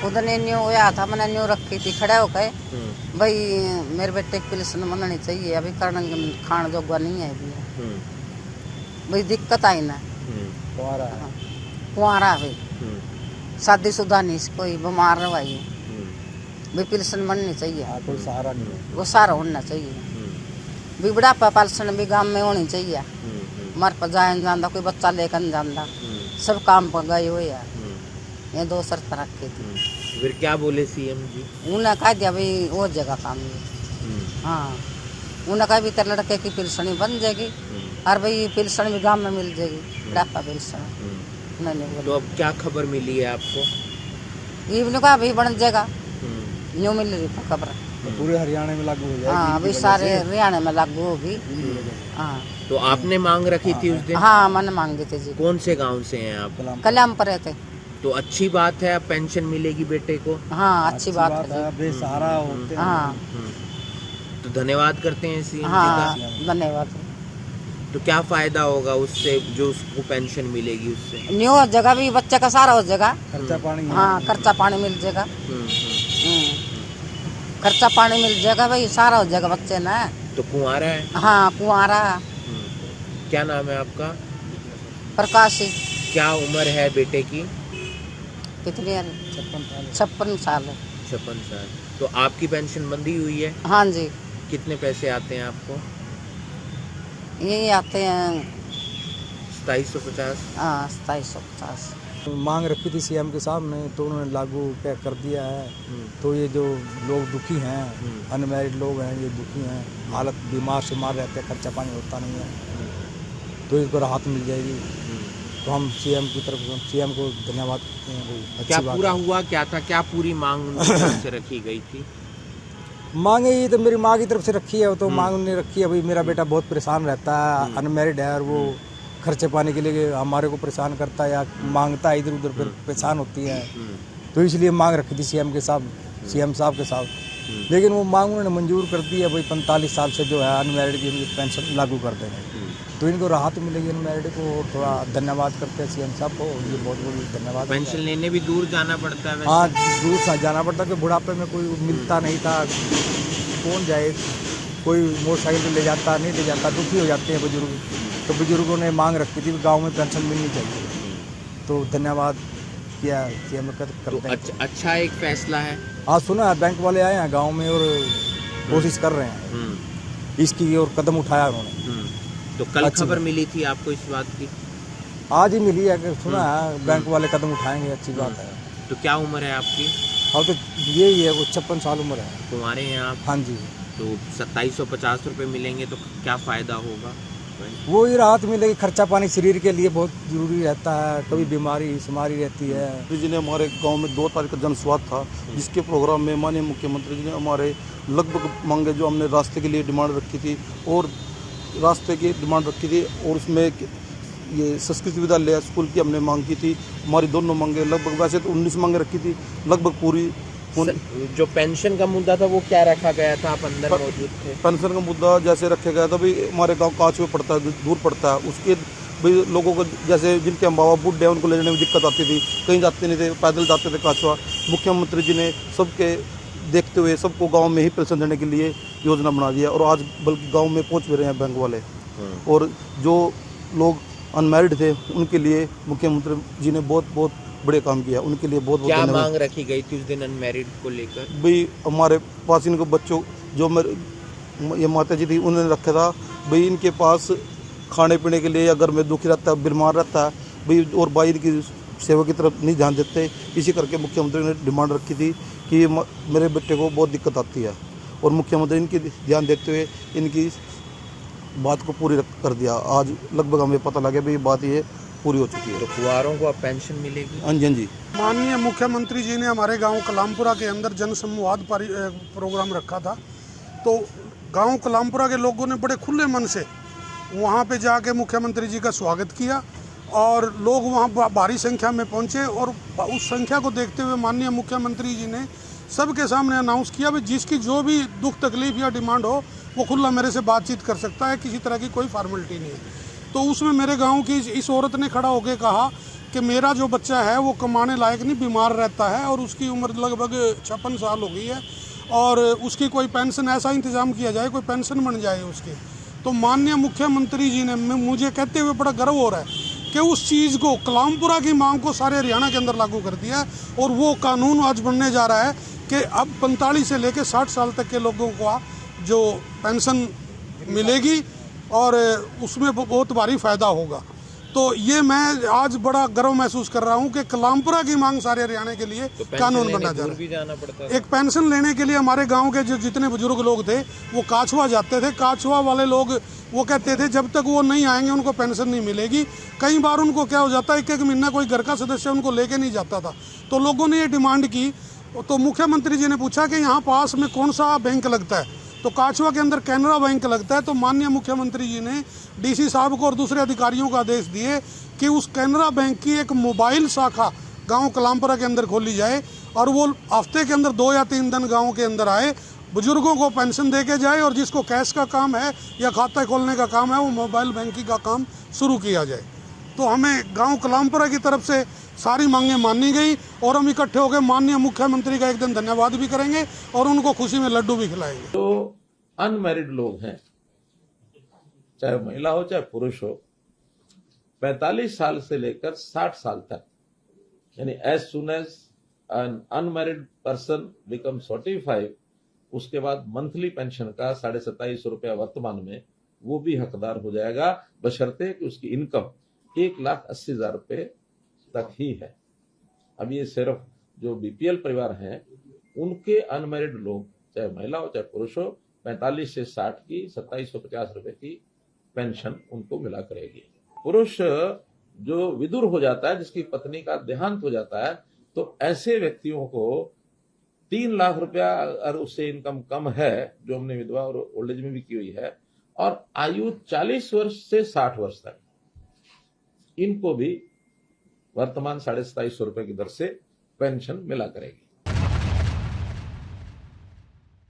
उधर न्यू होया था, मैंने न्यू रखी थी खड़े होकर भाई मेरे बेटे की पेंशन बननी चाहिए, अभी खान जोगा नहीं है अभी भाई, दिक्कत आई ना। कुंवारा भाई शादीशुदा नहीं, कोई बीमार न भाई भाई पेंशन बननी चाहिए, कोई सहारा नहीं, वो सहारा होना चाहिए भी, बुढ़ापा पेंशन भी गांव में होनी चाहिए। मर पर जाए जाना, कोई बच्चा लेकर जाना, सब काम पर गए हुए यार, ये 2 शर्त रखी थी। फिर क्या बोले सीएम जी? उन्हें कह दिया भाई वो जगह काम है। हाँ, उन्हें कहा भी तेरे लड़के की पेंशन बन जाएगी और भाई पेंशन भी गांव में मिल जाएगी, बुढ़ापा पेंशन। तो अब क्या खबर मिली है आपको? ये भी कहा भाई बन जाएगा, न्यू मिल रही खबर, पूरे हरियाणा में लागू हो जाएगी। हाँ, अभी सारे हरियाणा में लागू होगी। हाँ, तो आपने मांग रखी थी उस दिन? हाँ, मैंने मांगी थी जी। कौन से गांव से हैं आप? कल्याण पर थे। तो अच्छी बात है, अब पेंशन मिलेगी बेटे को। हाँ, अच्छी बात है, बेसहारा होते हैं। हाँ, तो धन्यवाद करते हैं सीएम हाँ, जी का। धन्यवाद। तो क्या फायदा होगा उससे, जो उसको पेंशन मिलेगी उससे? न्यू हो जाएगा भी, बच्चे का सारा हो जाएगा, खर्चा पानी। हाँ, खर्चा पानी मिल जाएगा। खर्चा पानी मिल जाएगा भाई, सारा हो जाएगा बच्चे ना। तो कुंवारा है? हाँ, कुंवारा। क्या नाम है आपका? प्रकाशी। क्या उम्र है बेटे की? कितनी है? 56 साल है। 56 साल। तो आपकी पेंशन बंदी हुई है? हाँ जी। कितने पैसे आते हैं आपको? यही आते हैं 2750। हाँ, 2750। मांग रखी थी सीएम के सामने, तो उन्होंने लागू क्या कर दिया है। तो ये जो लोग दुखी हैं, अनमैरिड लोग हैं, ये दुखी हैं, हालत बीमार से मार रहते हैं, खर्चा पानी होता नहीं है, तो इसको राहत मिल जाएगी। तो हम सीएम की तरफ सीएम को धन्यवाद करते हैं। क्या पूरा हुआ क्या था, क्या पूरी मांग उनकी तरफ से रखी गई थी? मांगे ये तो मेरी माँ की तरफ से रखी है, तो मांग उन्होंने रखी है। भाई मेरा बेटा बहुत परेशान रहता है, अनमैरिड है, और वो खर्चे पाने के लिए हमारे को परेशान करता है या मांगता है, इधर उधर परेशान होती है, तो इसलिए मांग रखी थी सीएम साहब के साथ। लेकिन वो मांग उन्होंने मंजूर कर दी है, भाई 45 साल से जो है अनमैरिड की पेंशन लागू कर देंगे, तो इनको राहत मिलेगी अनमैरिड को। थोड़ा धन्यवाद करते हैं सीएम साहब को, ये बहुत बहुत धन्यवाद। पेंशन लेने भी दूर जाना पड़ता है? हाँ, दूर से जाना पड़ता है, बुढ़ापे में कोई मिलता नहीं था, कौन जाए, कोई मोटरसाइकिल ले जाता नहीं ले जाता, दुखी हो जाते हैं बुजुर्ग। तो बुजुर्गों ने मांग रखी थी गांव में पेंशन मिलनी चाहिए, तो धन्यवाद किया सीएम करते हैं। अच्छा एक फैसला है। हाँ, सुना है, बैंक वाले आए हैं गांव में और कोशिश कर रहे हैं इसकी, और कदम उठाया उन्होंने। तो कल खबर मिली थी आपको इस बात की? आज ही मिली है कि सुना है बैंक वाले कदम उठाएंगे, अच्छी बात है। तो क्या उम्र है आपकी? हाँ, तो यही है, वो 56 साल उम्र है। कुंवारे हैं आप? हाँ जी। तो 2750 रुपये मिलेंगे, तो क्या फ़ायदा होगा? वो ही राहत मिलेगी, खर्चा पानी शरीर के लिए बहुत जरूरी रहता है, कभी बीमारी शुमारी रहती है। जी ने हमारे गांव में 2 तारीख का जनसंवाद था, जिसके प्रोग्राम में माननीय मुख्यमंत्री जी ने हमारे लगभग मांगे जो हमने रास्ते के लिए डिमांड रखी थी, और रास्ते की डिमांड रखी थी, और उसमें ये संस्कृत विद्यालय स्कूल की हमने मांग की थी। हमारी दोनों मांगे लगभग, वैसे तो 19 मांगे रखी थी, लगभग पूरी। जो पेंशन का मुद्दा था वो क्या रखा गया था, आप अंदर मौजूद थे? पेंशन का मुद्दा जैसे रखा गया था, भाई हमारे गांव कांचवे पड़ता है, दूर पड़ता है, उसके भाई लोगों को जैसे जिनके हम बाबा बूढ़े हैं उनको ले जाने में दिक्कत आती थी, कहीं जाते नहीं थे, पैदल जाते थे कांचवा। मुख्यमंत्री जी ने सबके देखते हुए सबको गाँव में ही पेंशन देने के लिए योजना बना दिया, और आज बल्कि गाँव में पहुँच भी रहे हैं बैंक वाले। और जो लोग अनमैरिड थे उनके लिए मुख्यमंत्री जी ने बहुत बहुत बड़े काम किया, उनके लिए बहुत बहुत क्या मांग रखी गई थी उस दिन अनमैरिड को लेकर? भाई हमारे पास इनको बच्चों जो ये माता जी थी उन्होंने रखा था, भाई इनके पास खाने पीने के लिए, अगर मैं दुखी रहता है, बीमार रहता है भाई, और बाहर की सेवा की तरफ नहीं ध्यान देते, इसी करके मुख्यमंत्री ने डिमांड रखी थी कि मेरे बेटे को बहुत दिक्कत आती है, और मुख्यमंत्री इनकी ध्यान देते हुए इनकी बात को पूरी कर दिया। आज लगभग हमें पता लगे भाई बात ये पूरी हो चुकी है। तो कुंवारों को अब पेंशन मिलेगी? हाँ जी, हाँ जी। माननीय मुख्यमंत्री जी ने हमारे गांव कलामपुरा के अंदर जनसंवाद प्रोग्राम रखा था, तो गांव कलामपुरा के लोगों ने बड़े खुले मन से वहां पे जाके मुख्यमंत्री जी का स्वागत किया, और लोग वहां भारी संख्या में पहुंचे, और उस संख्या को देखते हुए माननीय मुख्यमंत्री जी ने सबके सामने अनाउंस किया भी जिसकी जो भी दुख तकलीफ या डिमांड हो वो खुला मेरे से बातचीत कर सकता है, किसी तरह की कोई फॉर्मेलिटी नहीं है। तो उसमें मेरे गांव की इस औरत ने खड़ा होकर कहा कि मेरा जो बच्चा है वो कमाने लायक नहीं, बीमार रहता है और उसकी उम्र लगभग 56 साल हो गई है और उसकी कोई पेंशन, ऐसा इंतज़ाम किया जाए कोई पेंशन बन जाए उसकी। तो माननीय मुख्यमंत्री जी ने मुझे कहते हुए बड़ा गर्व हो रहा है कि उस चीज़ को, कलामपुरा की मांग को सारे हरियाणा के अंदर लागू कर दिया और वो कानून आज बनने जा रहा है कि अब 45 से लेकर 60 साल तक के लोगों को जो पेंशन मिलेगी और उसमें बहुत भारी फायदा होगा। तो ये मैं आज बड़ा गर्व महसूस कर रहा हूँ कि कलामपुरा की मांग सारे हरियाणा के लिए कानून बनना जा रहा है। एक पेंशन लेने के लिए हमारे गांव के जो जितने बुजुर्ग लोग थे वो काछवा जाते थे। काछवा वाले लोग वो कहते थे जब तक वो नहीं आएंगे उनको पेंशन नहीं मिलेगी। कई बार उनको क्या हो जाता है, एक महीना कोई घर का सदस्य उनको लेके नहीं जाता था। तो लोगों ने ये डिमांड की, तो मुख्यमंत्री जी ने पूछा कि यहाँ पास में कौन सा बैंक लगता है, तो काछवा के अंदर कैनरा बैंक लगता है। तो माननीय मुख्यमंत्री जी ने डीसी साहब को और दूसरे अधिकारियों को आदेश दिए कि उस कैनरा बैंक की एक मोबाइल शाखा गांव कलामपुरा के अंदर खोली जाए और वो हफ्ते के अंदर 2 या 3 दिन गांव के अंदर आए, बुजुर्गों को पेंशन दे के जाए और जिसको कैश का काम है या खाता खोलने का काम है वो मोबाइल बैंकिंग का काम शुरू किया जाए। तो हमें गाँव कलामपुरा की तरफ से सारी मांगें मानी गई और हम इकट्ठे होकर माननीय मुख्यमंत्री का एक दिन धन्यवाद भी करेंगे और उनको खुशी में लड्डू भी खिलाएंगे। तो अनमैरिड लोग हैं, चाहे महिला हो चाहे पुरुष हो, 45 साल से लेकर 60 साल तक, यानी as soon as an unmarried person become 45, उसके बाद मंथली पेंशन का 27.5 रुपया वर्तमान में वो भी हकदार हो जाएगा, बशर्ते कि उसकी इनकम 1,80,000 रुपये तक ही है। अब ये सिर्फ जो बीपीएल परिवार हैं उनके अनमैरिड लोग, चाहे महिला हो चाहे पुरुष हो, 45 से 60 की 2750 रुपए की पेंशन उनको मिला करेगी। पुरुष जो विधुर हो जाता है, जिसकी पत्नी का देहांत हो जाता है, तो ऐसे व्यक्तियों को 3 लाख रुपया अगर उससे इनकम कम है, जो हमने विधवा और ओल्ड एज में भी की हुई है, और आयु 40 वर्ष से 60 वर्ष तक, इनको भी वर्तमान 2750 रुपए की दर से पेंशन मिला करेगी।